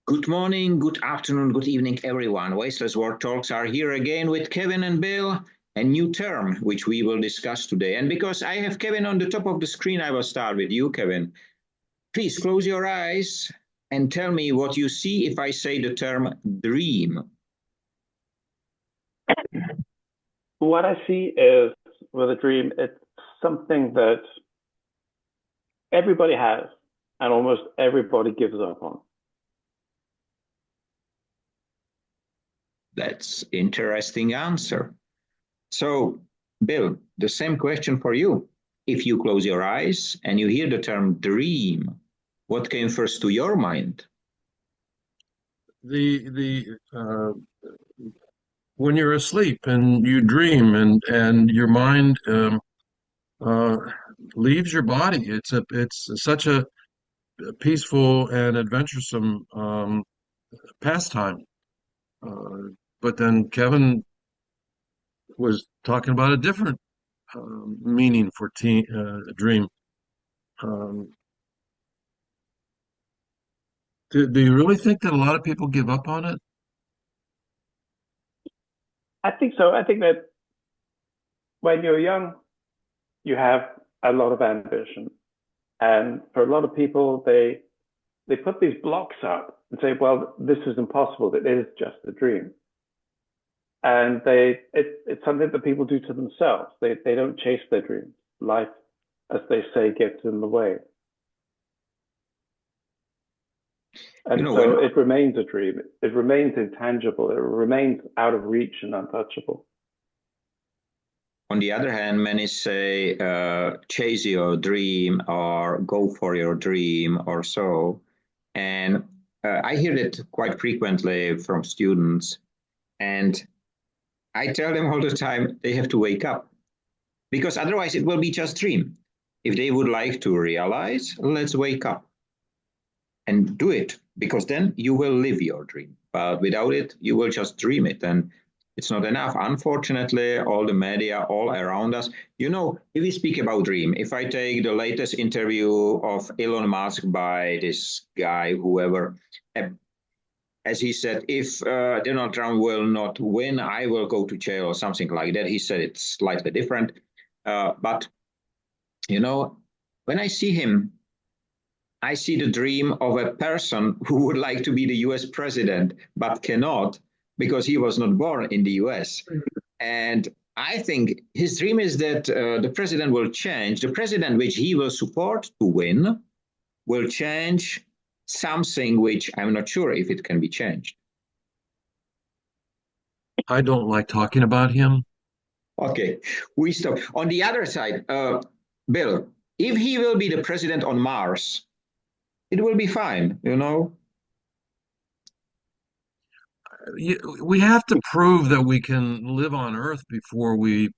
Good morning, good afternoon, good evening, everyone. Wasteless World Talks are here again with Kevin and Bill, a new term which we will discuss today. And because I have Kevin on the top of the screen, I will start with you, Kevin. Please close your eyes and tell me what you see if I say the term dream. What I see is with a dream, it's something that everybody has and almost everybody gives up on. That's interesting answer. So, Bill, the same question for you. If you close your eyes and you hear the term dream, what came first to your mind? The when you're asleep and you dream and your mind uh, leaves your body, it's such a peaceful and adventuresome pastime. Uh, but then Kevin was talking about a different meaning for dream. Um, do you really think that a lot of people give up on it? I think so. I think that when you're young, you have a lot of ambition. And for a lot of people, they put these blocks up and say, well, this is impossible. It is just a dream. And it's something that people do to themselves. They don't chase their dreams. Life, as they say, gets in the way. You And know, so when it remains a dream. It remains intangible. It remains out of reach and untouchable. on the other hand, many say, chase your dream or go for your dream or so. And I hear that quite frequently from students. And I tell them all the time they have to wake up because otherwise it will be just dream. If they would like to realize, let's wake up and do it because then you will live your dream. But without it, you will just dream it. And it's not enough. Unfortunately, all the media all around us, if we speak about dream, if I take the latest interview of Elon Musk by this guy, whoever, as he said, if Donald Trump will not win, I will go to jail or something like that. He said it's slightly different. But, you know, when I see him, I see the dream of a person who would like to be the US president, but cannot because he was not born in the US. And I think his dream is that the president will change, the president which he will support to win will change something which I'm not sure if it can be changed. I don't like talking about him. Okay, we stop. On the other side, Bill, if he will be the president on Mars, it will be fine. We have to prove that we can live on Earth before we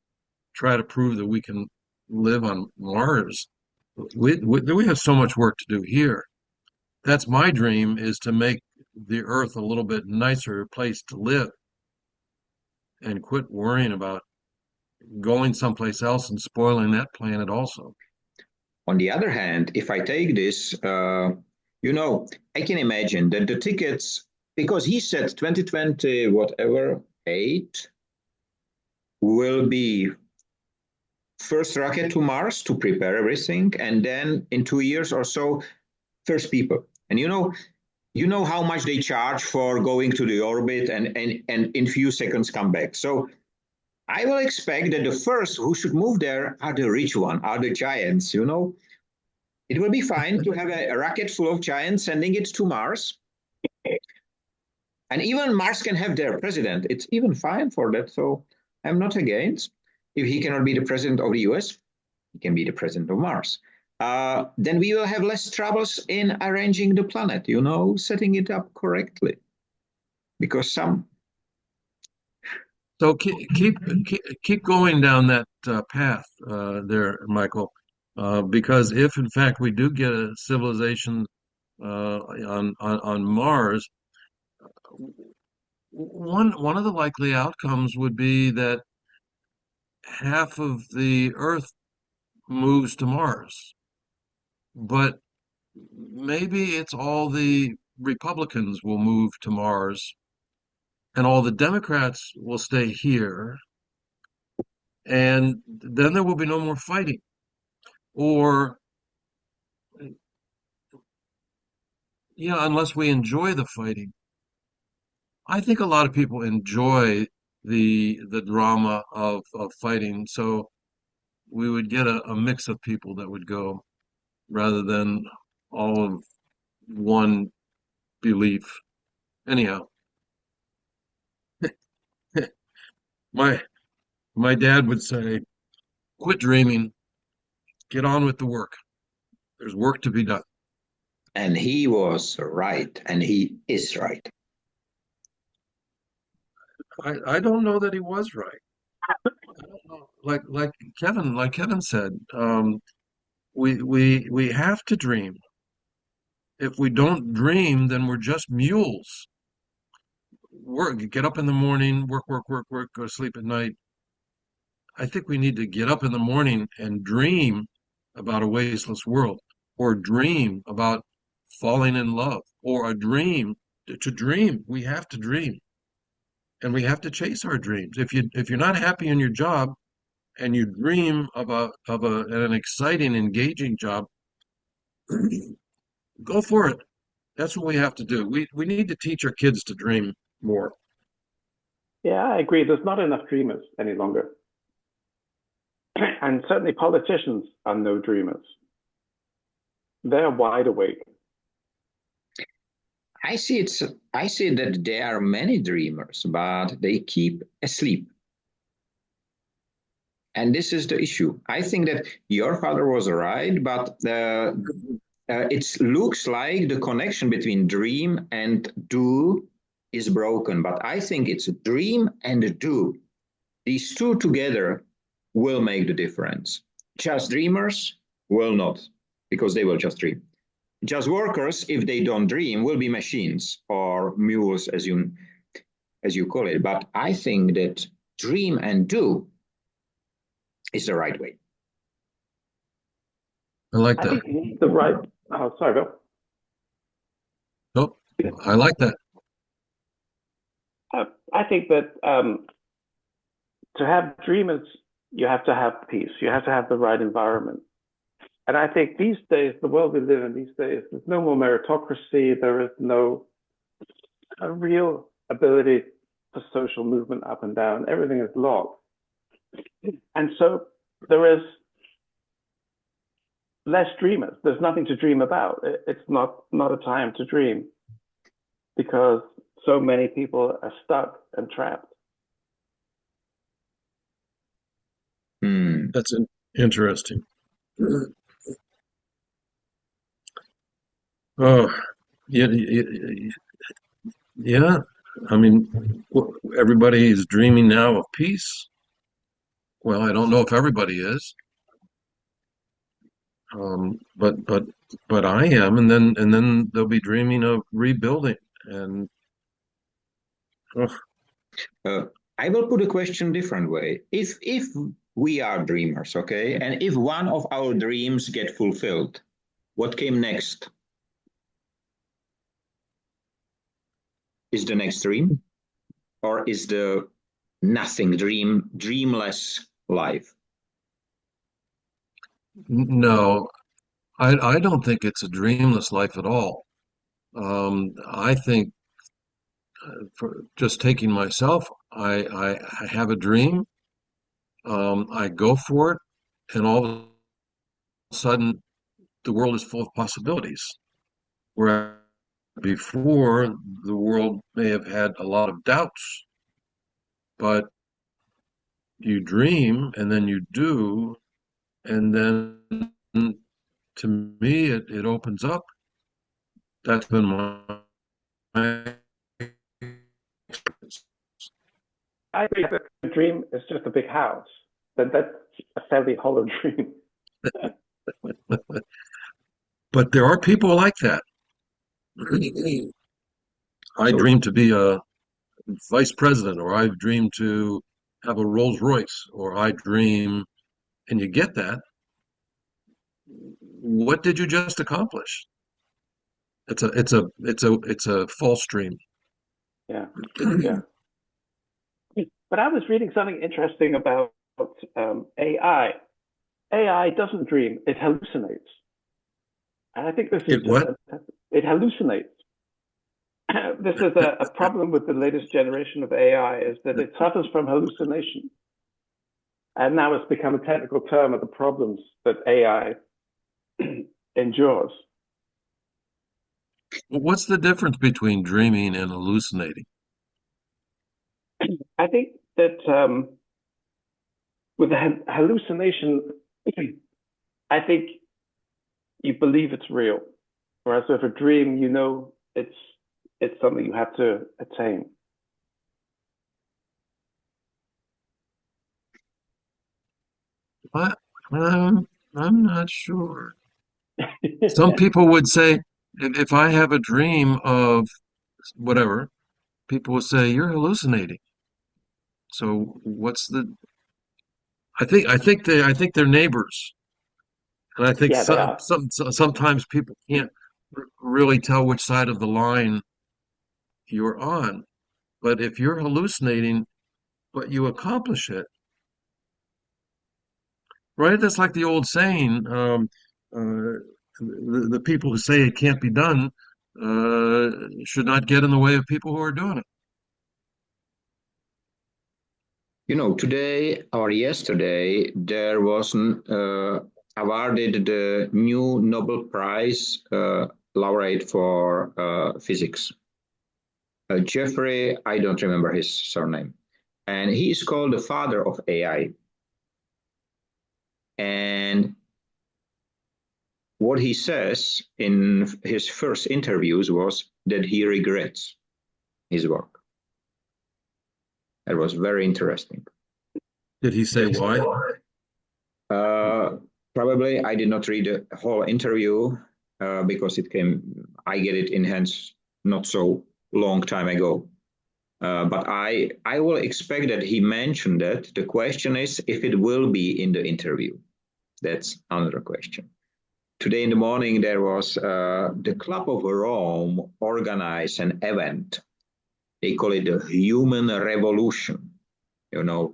try to prove that we can live on Mars. We have so much work to do here. That's my dream, is to make the Earth a little bit nicer place to live and quit worrying about going someplace else and spoiling that planet also. On the other hand, if I take this, I can imagine that the tickets, because he said 2020, whatever, 8 will be first rocket to Mars to prepare everything, and then in 2 years or so, first people. And you know how much they charge for going to the orbit and in few seconds come back. So I will expect that the first who should move there are the rich one, are the giants. It will be fine to have a rocket full of giants sending it to Mars. And even Mars can have their president. It's even fine for that. So I'm not against. If he cannot be the president of the US, he can be the president of Mars. Then we will have less troubles in arranging the planet, setting it up correctly. Because some. So keep going down that path there, Michael, because if in fact we do get a civilization on Mars, one of the likely outcomes would be that half of the Earth moves to Mars, but maybe it's all the Republicans will move to Mars and all the Democrats will stay here, and then there will be no more fighting. Or, yeah, unless we enjoy the fighting. I think a lot of people enjoy the drama of fighting, so we would get a mix of people that would go rather than all of one belief. Anyhow, my my dad would say, quit dreaming, get on with the work. There's work to be done. And he was right, and he is right. I don't know that he was right. I don't know. Like Kevin said, we have to dream. If we don't dream, then we're just mules. Work, get up in the morning, work, work, work, work, go to sleep at night. I think we need to get up in the morning and dream about a wasteless world, or dream about falling in love, or a dream to dream. We have to dream, and we have to chase our dreams. If you're not happy in your job and you dream of an exciting, engaging job, go for it. That's what we have to do. We need to teach our kids to dream more. Yeah, I agree. There's not enough dreamers any longer. And certainly politicians are no dreamers. They're wide awake. I see it's I see that there are many dreamers, but they keep asleep. And this is the issue. I think that your father was right, but it looks like the connection between dream and do is broken. But I think it's dream and do. These two together will make the difference. Just dreamers will not, because they will just dream. Just workers, if they don't dream, will be machines or mules, as you call it. But I think that dream and do is the right way. I like I that. think you need the right. Oh, sorry, Bill. Oh, I like that. I think that to have dreamers, you have to have peace. You have to have the right environment. And I think these days, the world we live in these days, there's no more meritocracy. There is no a real ability for social movement up and down. Everything is locked. And so there is less dreamers. There's nothing to dream about. It's not a time to dream because so many people are stuck and trapped. That's interesting. Oh, yeah, yeah. I mean, everybody is dreaming now of peace. Well, I don't know if everybody is, um, but but but I am, and then they'll be dreaming of rebuilding. And oh, I will put a question different way. If we are dreamers, okay, and if one of our dreams get fulfilled, what came next? Is the next dream, or is the nothing dreamless life? no, I don't think it's a dreamless life at all. I think for just taking myself, I have a dream. I go for it, and all of a sudden, the world is full of possibilities. Where before, the world may have had a lot of doubts, but you dream and then you do, and then to me, it opens up. That's been my experience. I agree that the dream is just a big house. That's a fairly hollow dream. But there are people like that. I So, dream to be a vice president, or I dream to have a Rolls Royce, or I dream, and you get that. What did you just accomplish? It's a false dream. Yeah, yeah. But I was reading something interesting about AI. AI doesn't dream; it hallucinates, and I think this is It what? it hallucinates. This is a problem with the latest generation of AI is that it suffers from hallucination, and now it's become a technical term of the problems that AI endures. What's the difference between dreaming and hallucinating? I think that with the hallucination, I think you believe it's real, whereas with a dream, you know it's something you have to attain. I, I'm not sure. Some people would say, if I have a dream of whatever, people will say you're hallucinating. So what's the? I think they're neighbors, and I think Yeah, they are. sometimes people can't really tell which side of the line you're on. But if you're hallucinating, but you accomplish it, right? That's like the old saying, the people who say it can't be done should not get in the way of people who are doing it. Today or yesterday, there was awarded the new Nobel Prize laureate for physics. Jeffrey, I don't remember his surname. And he is called the father of AI. And what he says in his first interviews was that he regrets his work. That was very interesting. Did he say why? Probably I did not read the whole interview because I get it in hands not so long time ago. But I will expect that he mentioned that. The question is if it will be in the interview. That's another question. Today in the morning, there was the Club of Rome organized an event. They call it the Human Revolution. Of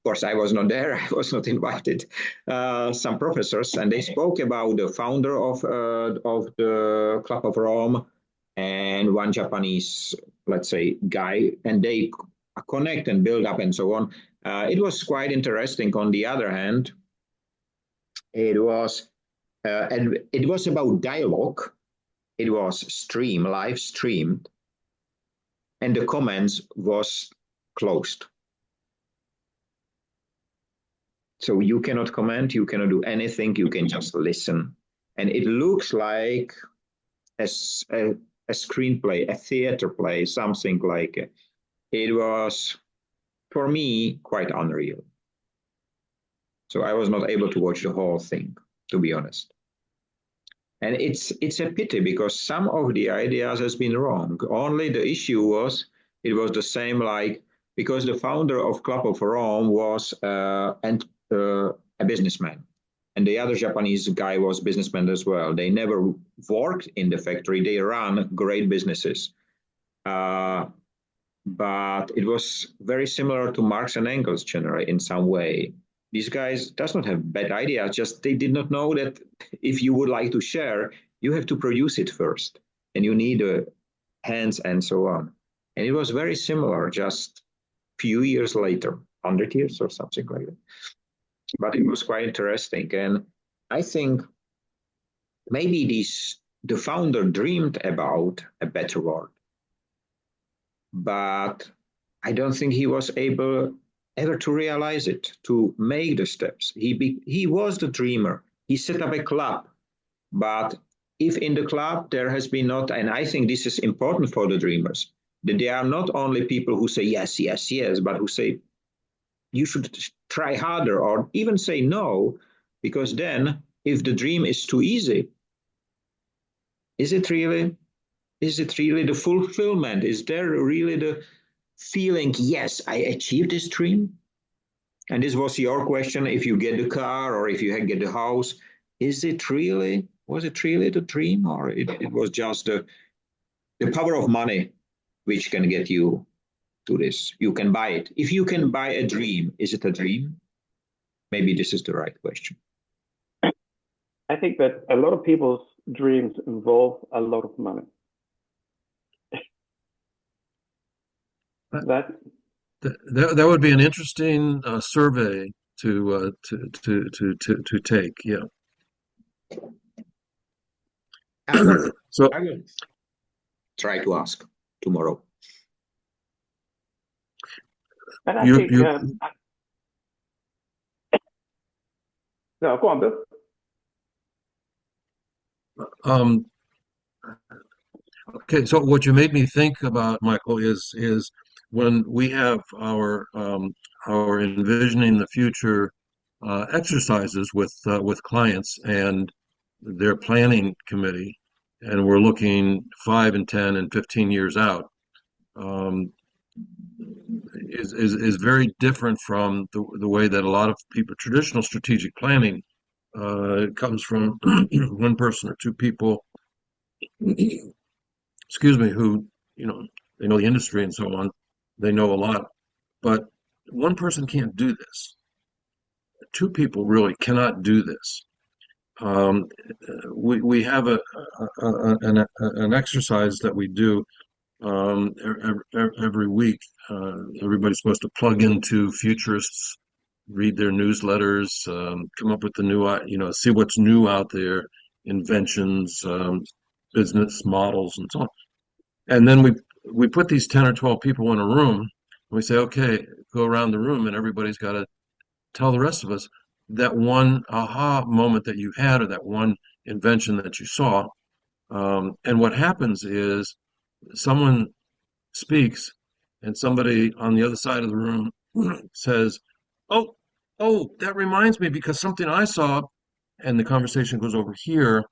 course, I was not there. I was not invited. Some professors, and they spoke about the founder of the Club of Rome and one Japanese, let's say, guy, and they connect and build up and so on. It was quite interesting. On the other hand, it was about dialogue. It was live streamed, and the comments was closed. So you cannot comment, you cannot do anything, you can just listen. And it looks like a screenplay, a theater play, something like it. It was, for me, quite unreal. So I was not able to watch the whole thing, to be honest. And it's a pity because some of the ideas has been wrong. Only the issue was, it was the same because the founder of Club of Rome was a businessman. And the other Japanese guy was businessman as well. They never worked in the factory. They ran great businesses. But it was very similar to Marx and Engels generally in some way. These guys does not have bad ideas, just they did not know that if you would like to share, you have to produce it first. And you need hands and so on. And it was very similar, just few years later, 100 years or something like that. But it was quite interesting. And I think maybe the founder dreamed about a better world. But I don't think he was able ever to realize it, to make the steps. He was the dreamer. He set up a club. But if in the club there has been not, and I think this is important for the dreamers, that they are not only people who say yes, yes, yes, but who say, you should try harder or even say no, because then if the dream is too easy, is it really the fulfillment? Is there really the feeling, yes, I achieved this dream? And this was your question, if you get the car or if you get the house, is it really was it really the dream, or it was just the power of money which can get you to this? You can buy it. If you can buy a dream, is it a dream? Maybe this is the right question. I think that a lot of people's dreams involve a lot of money. That would be an interesting survey to take. Yeah. So I will try to ask tomorrow. And I think no, go on, Bill. Okay, so what you made me think about, Michael, is when we have our envisioning the future exercises with clients and their planning committee, and we're looking 5 and 10 and 15 years out, is very different from the way that a lot of people, traditional strategic planning comes from one person or two people, excuse me, who, they know the industry and so on. They know a lot, but one person can't do this. Two people really cannot do this. We have an exercise that we do every week. Everybody's supposed to plug into futurists, read their newsletters, come up with the new, see what's new out there, inventions, business models, and so on. And then we put these 10 or 12 people in a room, and we say, okay, go around the room, and everybody's got to tell the rest of us that one aha moment that you had, or that one invention that you saw. And what happens is someone speaks, and somebody on the other side of the room says, oh, that reminds me, because something I saw, and the conversation goes over here,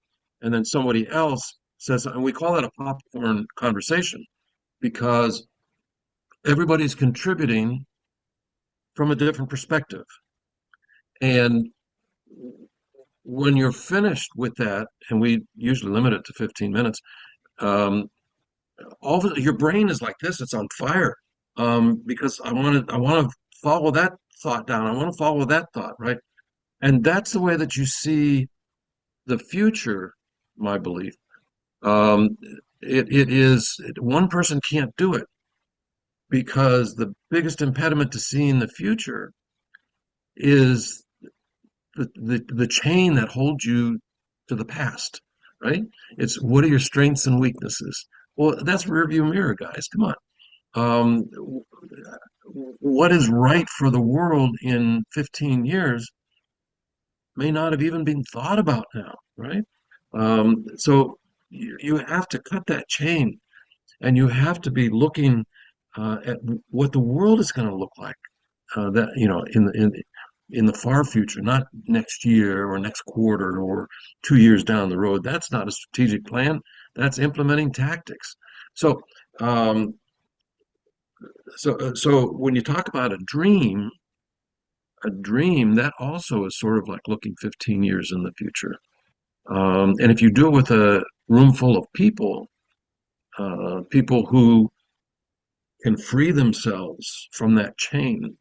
and then somebody else says, and we call that a popcorn conversation, because everybody's contributing from a different perspective. And when you're finished with that, and we usually limit it to 15 minutes, your brain is like this, it's on fire, because I want to follow that thought down. I want to follow that thought, right? And that's the way that you see the future, my belief. It is, one person can't do it, because the biggest impediment to seeing the future is the chain that holds you to the past, right? It's, what are your strengths and weaknesses? Well, that's rearview mirror, guys. Come on. What is right for the world in 15 years may not have even been thought about now, right? So you have to cut that chain, and you have to be looking at what the world is going to look like, that in the far future, not next year or next quarter or 2 years down the road. That's not a strategic plan. That's implementing tactics. So, so when you talk about a dream that also is sort of like looking 15 years in the future. And if you do it with a room full of people, people who can free themselves from that chain,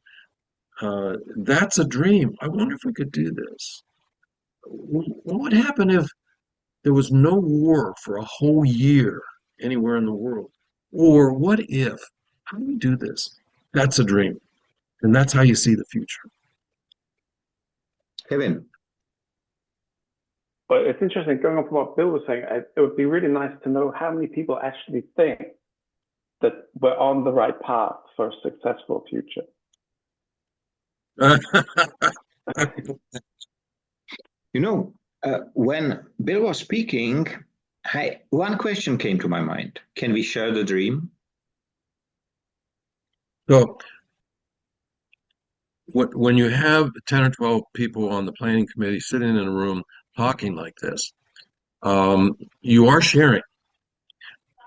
that's a dream. I wonder if we could do this. What would happen if there was no war for a whole year anywhere in the world? Or what if, how do we do this? That's a dream. And that's how you see the future. Kevin. But it's interesting, going off what Bill was saying, it would be really nice to know how many people actually think that we're on the right path for a successful future. When Bill was speaking, one question came to my mind. Can we share the dream? So, when you have 10 or 12 people on the planning committee sitting in a room talking like this, you are sharing.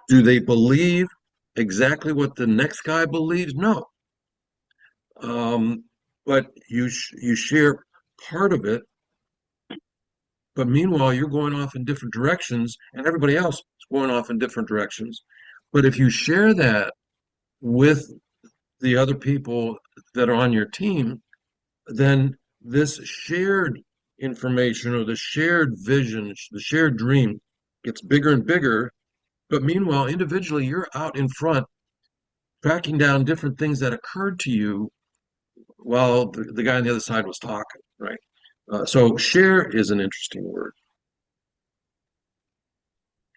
Do they believe exactly what the next guy believes? No. But you share part of it, but meanwhile, you're going off in different directions, and everybody else is going off in different directions. But if you share that with the other people that are on your team, then this shared information or the shared vision, the shared dream gets bigger and bigger. But meanwhile, individually, you're out in front tracking down different things that occurred to you while the guy on the other side was talking, right? So share is an interesting word.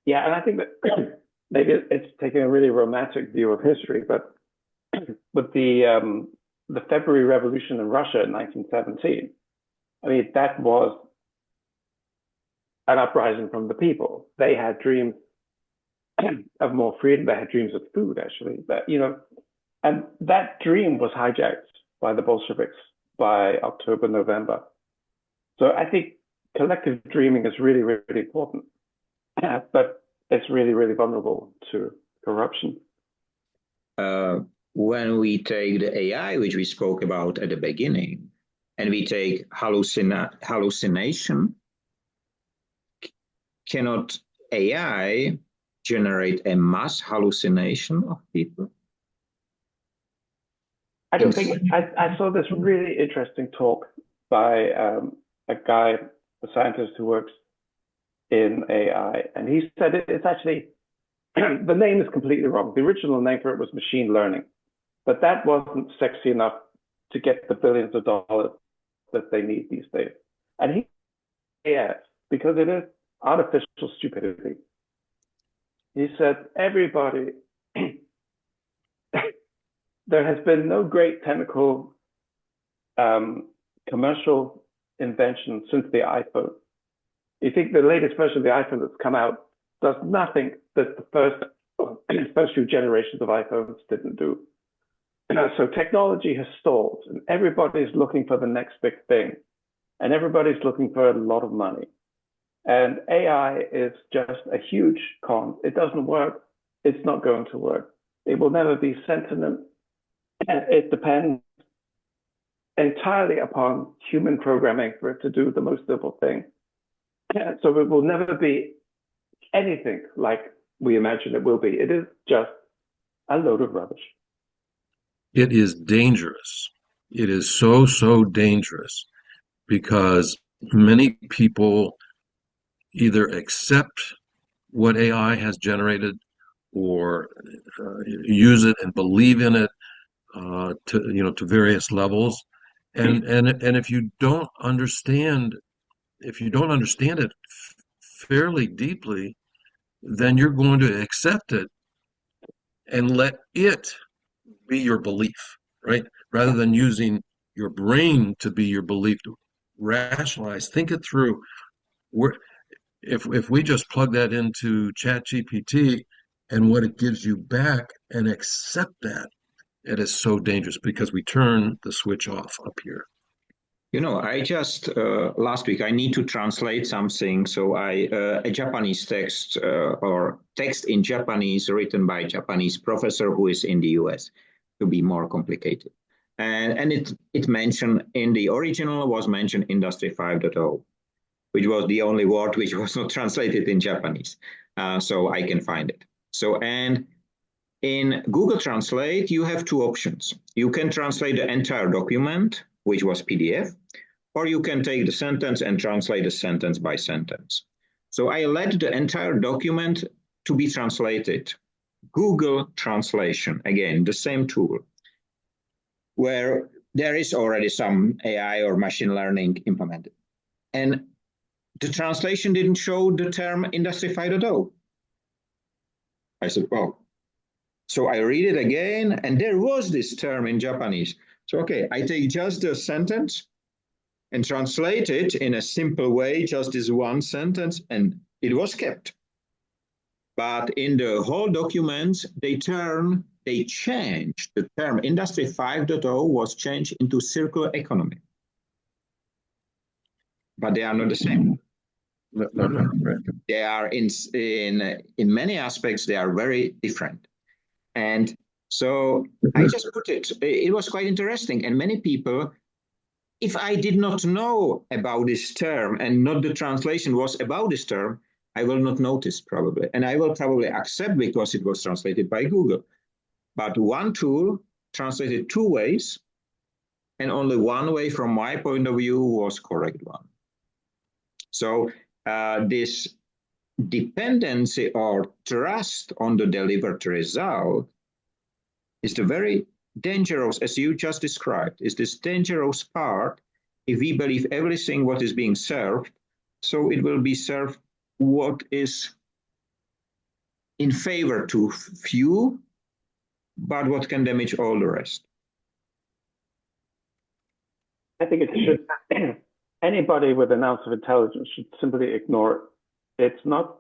Yeah, and I think that maybe it's taking a really romantic view of history, but with the February Revolution in Russia in 1917, I mean, that was an uprising from the people. They had dreams of more freedom. They had dreams of food, actually. But and that dream was hijacked by the Bolsheviks by October, November. So I think collective dreaming is really, really important, but it's really, really vulnerable to corruption. When we take the AI, which we spoke about at the beginning, and we take hallucination, cannot AI generate a mass hallucination of people? I don't think I saw this really interesting talk by a guy, a scientist who works in AI, and he said it's actually the name is completely wrong. The original name for it was machine learning, but that wasn't sexy enough to get the billions of dollars that they need these days. And he, yes, because it is artificial stupidity. He said, everybody, there has been no great technical commercial invention since the iPhone. You think the latest version of the iPhone that's come out does nothing that the first few generations of iPhones didn't do. So technology has stalled, and everybody's looking for the next big thing, and everybody's looking for a lot of money. And AI is just a huge con. It doesn't work. It's not going to work. It will never be sentient. It depends entirely upon human programming for it to do the most simple thing. So it will never be anything like we imagine it will be. It is just a load of rubbish. It is dangerous. It is so, so dangerous because many people either accept what AI has generated or use it and believe in it to various levels. And if you don't understand it fairly deeply, then you're going to accept it and let it be your belief, right? Rather than using your brain to be your belief, to rationalize, think it through. If we just plug that into ChatGPT and what it gives you back and accept that, it is so dangerous because we turn the switch off up here. I just last week I need to translate something, so a Japanese text or text in Japanese written by a Japanese professor who is in the US, to be more complicated, and it mentioned in the original was mentioned Industry 5.0, which was the only word which was not translated in Japanese, so I can find it. So and in Google Translate you have two options. You can translate the entire document, which was PDF, or you can take the sentence and translate the sentence by sentence. So I let the entire document to be translated. Google Translation, again, the same tool, where there is already some AI or machine learning implemented. And the translation didn't show the term Industry 5.0. I said, well, so I read it again, and there was this term in Japanese. So, okay, I take just the sentence and translate it in a simple way, just this one sentence, and it was kept. But in the whole document, they changed the term Industry 5.0 was changed into circular economy. But they are not the same. No, right. They are in many aspects, they are very different. And so I just put it was quite interesting. And many people if I did not know about this term and not the translation was about this term, I will not notice probably. And I will probably accept because it was translated by Google. But one tool translated two ways, and only one way from my point of view was correct one. So this dependency or trust on the delivered result is the very dangerous, as you just described, is this dangerous part if we believe everything what is being served, so it will be served what is in favor to few, but what can damage all the rest. I think it should, anybody with an ounce of intelligence should simply ignore it. It's not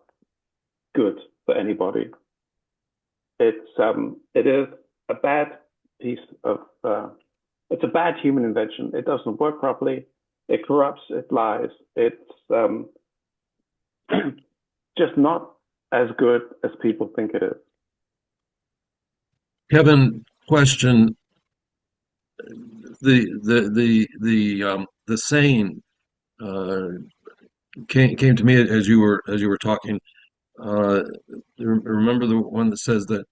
good for anybody. It is a bad piece of, it's a bad human invention. It doesn't work properly. It corrupts, it lies. It's just not as good as people think it is. Kevin, question: the saying came to me as you were talking. Remember the one that says that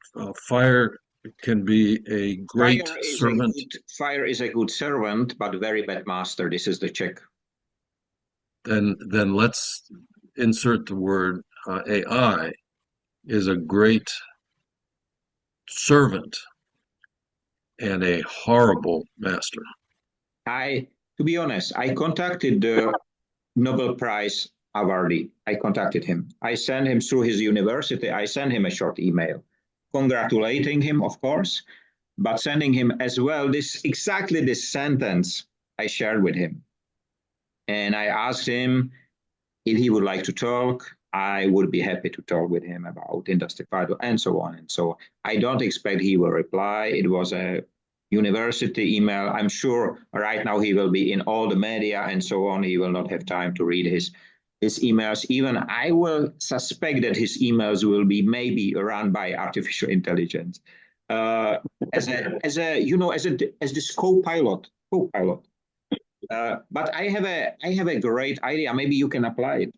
fire can be a great servant. Fire is a good servant, but very bad master. This is the check. Then let's insert the word AI is a great servant and a horrible master. To be honest, I contacted the Nobel Prize awardee. I contacted him. I sent him through his university. I sent him a short email, congratulating him, of course, but sending him as well exactly this sentence I shared with him. And I asked him if he would like to talk. I would be happy to talk with him about Industry 5.0 and so on. And so I don't expect he will reply. It was a university email. I'm sure right now he will be in all the media and so on. He will not have time to read his emails. Even I will suspect that his emails will be maybe run by artificial intelligence as this co-pilot. But I have a great idea. Maybe you can apply it.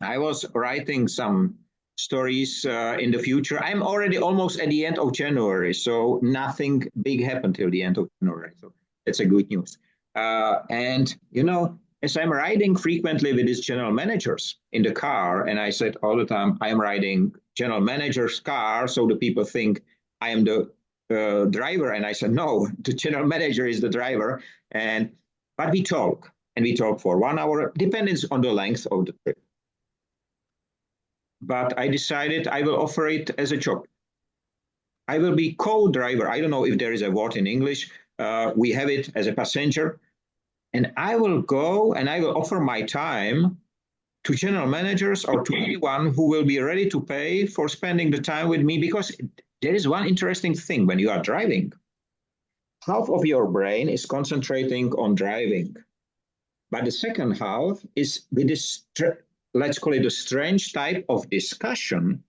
I was writing some stories in the future. I'm already almost at the end of January, so nothing big happened till the end of January. So that's a good news. And, as I'm riding frequently with these general managers in the car, and I said all the time, I'm riding general manager's car, so the people think I am the driver. And I said, no, the general manager is the driver. But we talk, and we talk for 1 hour, depends on the length of the trip. But I decided I will offer it as a job. I will be co-driver. I don't know if there is a word in English. We have it as a passenger. And I will go and I will offer my time to general managers or to anyone who will be ready to pay for spending the time with me, because there is one interesting thing when you are driving. Half of your brain is concentrating on driving, but the second half is with this, let's call it a strange type of discussion,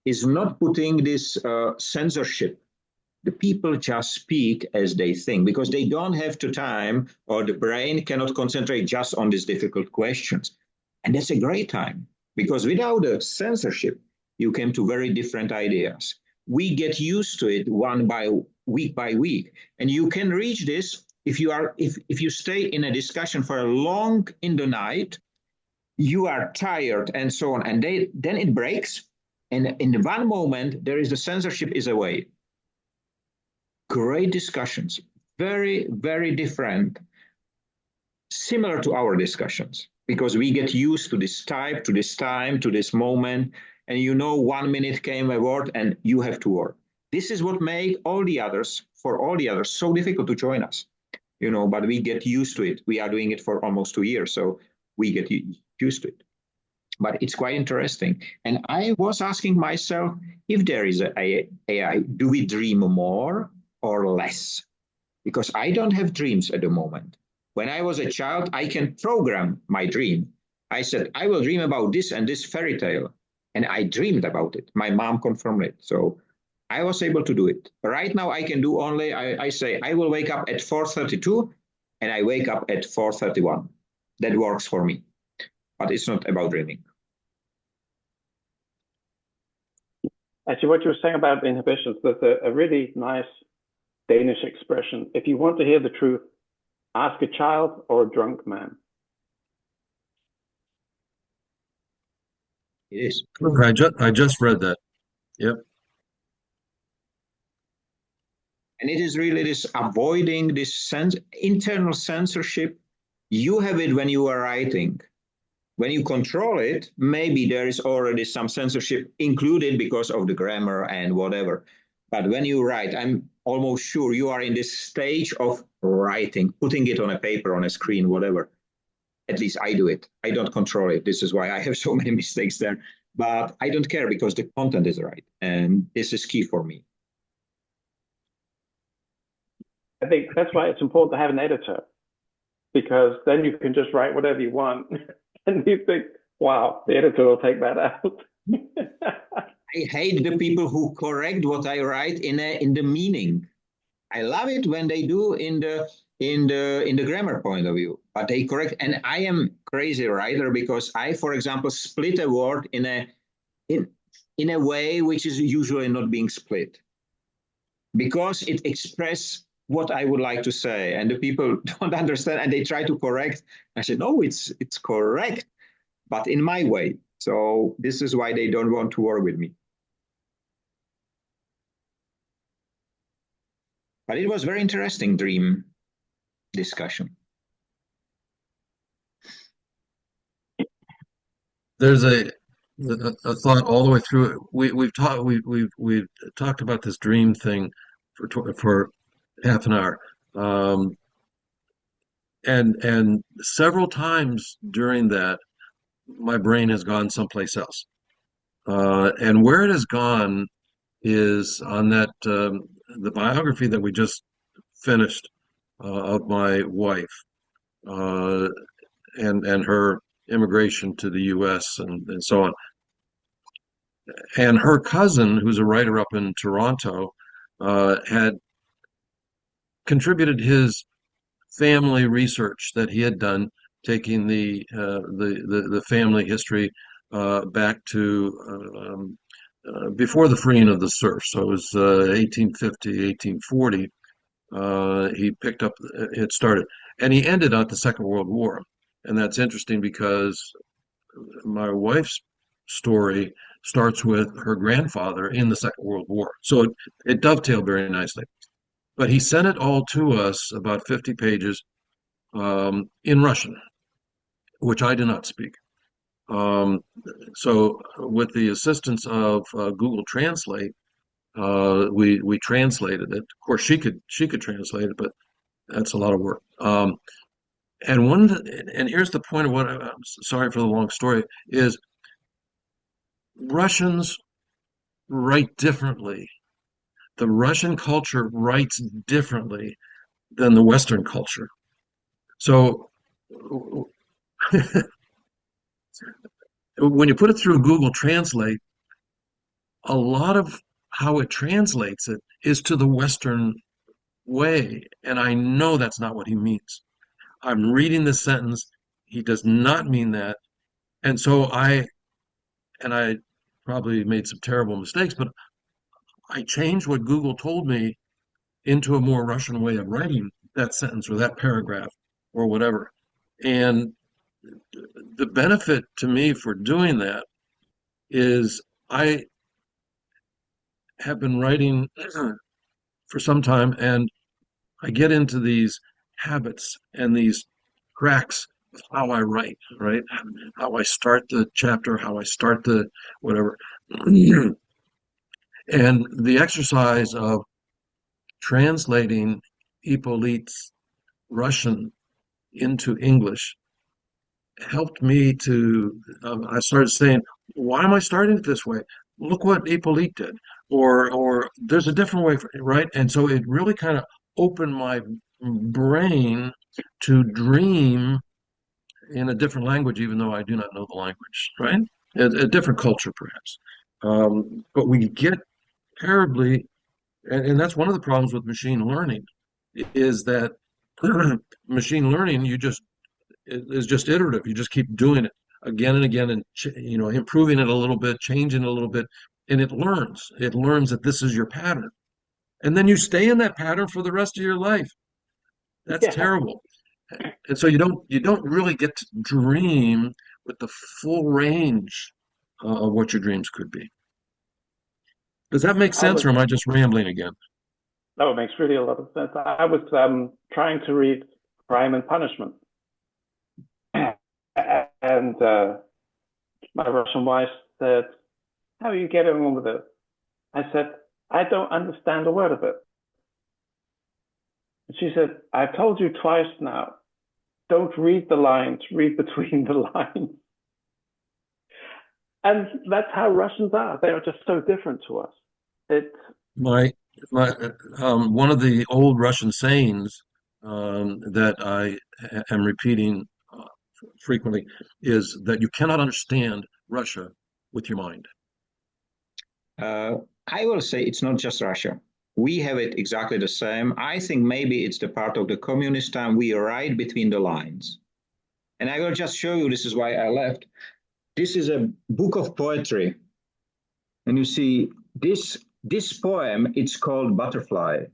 is not putting this censorship. The people just speak as they think because they don't have the time, or the brain cannot concentrate just on these difficult questions. And that's a great time, because without the censorship, you came to very different ideas. We get used to it week by week. And you can reach this if you stay in a discussion for a long in the night, you are tired and so on. And then it breaks. And in one moment, there is the censorship is away. Great discussions, very, very different, similar to our discussions, because we get used to this type, to this time, to this moment. And 1 minute came a word and you have to work. This is what makes all the others so difficult to join us, but we get used to it. We are doing it for almost 2 years, so we get used to it. But it's quite interesting. And I was asking myself, if there is an AI, do we dream more or less? Because I don't have dreams at the moment. When I was a child, I can program my dream. I said, I will dream about this and this fairy tale. And I dreamed about it. My mom confirmed it. So I was able to do it. Right now, I can do only, I say, I will wake up at 4:32 and I wake up at 4:31. That works for me, but it's not about dreaming. Actually, what you were saying about inhibitions, there's a really nice Danish expression. If you want to hear the truth, ask a child or a drunk man. It is. I just read that. Yep. And it is really this avoiding this internal censorship. You have it when you are writing. When you control it, maybe there is already some censorship included because of the grammar and whatever. But when you write, I'm almost sure you are in this stage of writing, putting it on a paper, on a screen, whatever. At least I do it. I don't control it. This is why I have so many mistakes there. But I don't care because the content is right. And this is key for me. I think that's why it's important to have an editor, because then you can just write whatever you want. And you think, wow, the editor will take that out. I hate the people who correct what I write in the meaning. I love it when they do in the grammar point of view, but they correct. And I am crazy writer because I, for example, split a word in a way which is usually not being split, because it expresses what I would like to say, and the people don't understand, and they try to correct. I said, no, it's correct, but in my way. So this is why they don't want to work with me. But it was very interesting dream discussion. There's a thought all the way through it. We've talked about this dream thing for half an hour, and several times during that, my brain has gone someplace else, and where it has gone is on that the biography that we just finished of my wife, and her immigration to the U.S. and so on. And her cousin, who's a writer up in Toronto, had contributed his family research that he had done, taking the family history back to before the freeing of the serfs. So it was 1850, 1840. He picked up, it started, and he ended at the Second World War. And that's interesting because my wife's story starts with her grandfather in the Second World War. So it dovetailed very nicely. But he sent it all to us, about 50 pages, in Russian, which I do not speak. So with the assistance of Google Translate, we translated it. Of course, she could translate it, but that's a lot of work. And here's the point of what I'm sorry for the long story, is Russians write differently. The Russian culture writes differently than the Western culture. So when you put it through Google Translate, a lot of how it translates it is to the Western way. And I know that's not what he means. I'm reading this sentence. He does not mean that. And so I probably made some terrible mistakes, but I changed what Google told me into a more Russian way of writing that sentence or that paragraph or whatever. And the benefit to me for doing that is I have been writing for some time, and I get into these habits and these cracks of how I write, right? How I start the chapter, how I start the whatever. And the exercise of translating Hippolyte's Russian into English helped me to, I started saying, why am I starting it this way? Look what Hippolyte did. Or there's a different way, right? And so it really kind of opened my brain to dream in a different language, even though I do not know the language, right? A different culture, perhaps. But we get terribly, and that's one of the problems with machine learning, is that Machine learning, is just iterative. You just keep doing it again and again, and improving it a little bit, changing it a little bit, and it learns. It learns that this is your pattern, and then you stay in that pattern for the rest of your life. That's Yeah. terrible. And so you don't really get to dream with the full range of what your dreams could be. Does that make I sense, was, or am I just rambling again? no, it makes really a lot of sense. I was trying to read Crime and Punishment. And my Russian wife said, "How are you getting on with it?" I said, "I don't understand a word of it." And she said, "I've told you twice now, don't read the lines, read between the lines." And that's how Russians are. They are just so different to us. It's, My my one of the old Russian sayings that I am repeating frequently is that you cannot understand Russia with your mind. I will say it's not just Russia. We have it exactly the same. I think maybe it's the part of the communist time we write between the lines. And I will just show you, this is why I left. This is a book of poetry. And you see this poem, it's called Butterfly.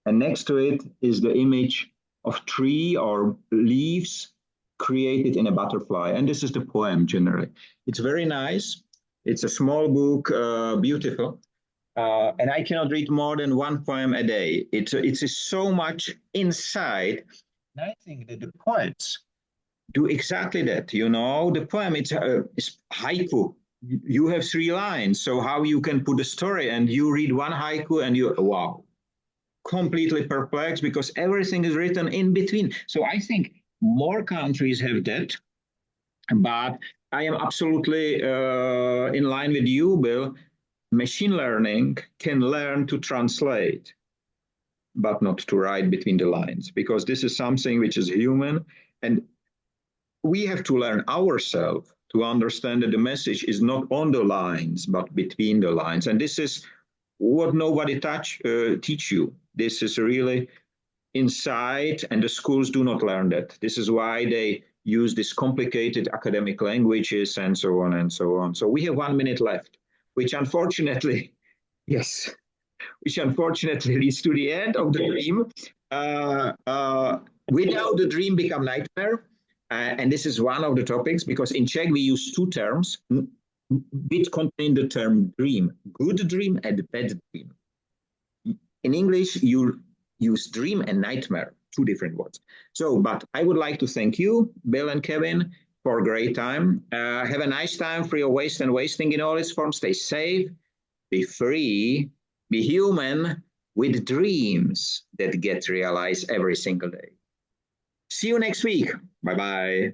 And next to it is the image of tree or leaves created in a butterfly. And this is the poem generally. It's very nice. It's a small book, beautiful. And I cannot read more than one poem a day. It's so much inside. And I think that the poets do exactly that. You know, the poem, it's haiku. You have 3 lines. So how you can put a story and you read one haiku and you, wow, completely perplexed because everything is written in between. So I think more countries have that, but I am absolutely in line with you, Bill. Machine learning can learn to translate, but not to write between the lines, because this is something which is human, and we have to learn ourselves to understand that the message is not on the lines, but between the lines. And this is what nobody teach you. This is really inside, and the schools do not learn that. This is why they use these complicated academic languages and so on and so on. So we have 1 minute left, which unfortunately, yes, which unfortunately leads to the end of the dream. Without the dream become nightmare. And this is one of the topics, because in Czech we use 2 terms which contain the term dream: good dream and bad dream. In English, you use dream and nightmare, 2 different words. So, but I would like to thank you, Bill and Kevin, for a great time. Have a nice time, free of waste and wasting in all its forms. Stay safe, be free, be human, with dreams that get realized every single day. See you next week. Bye-bye.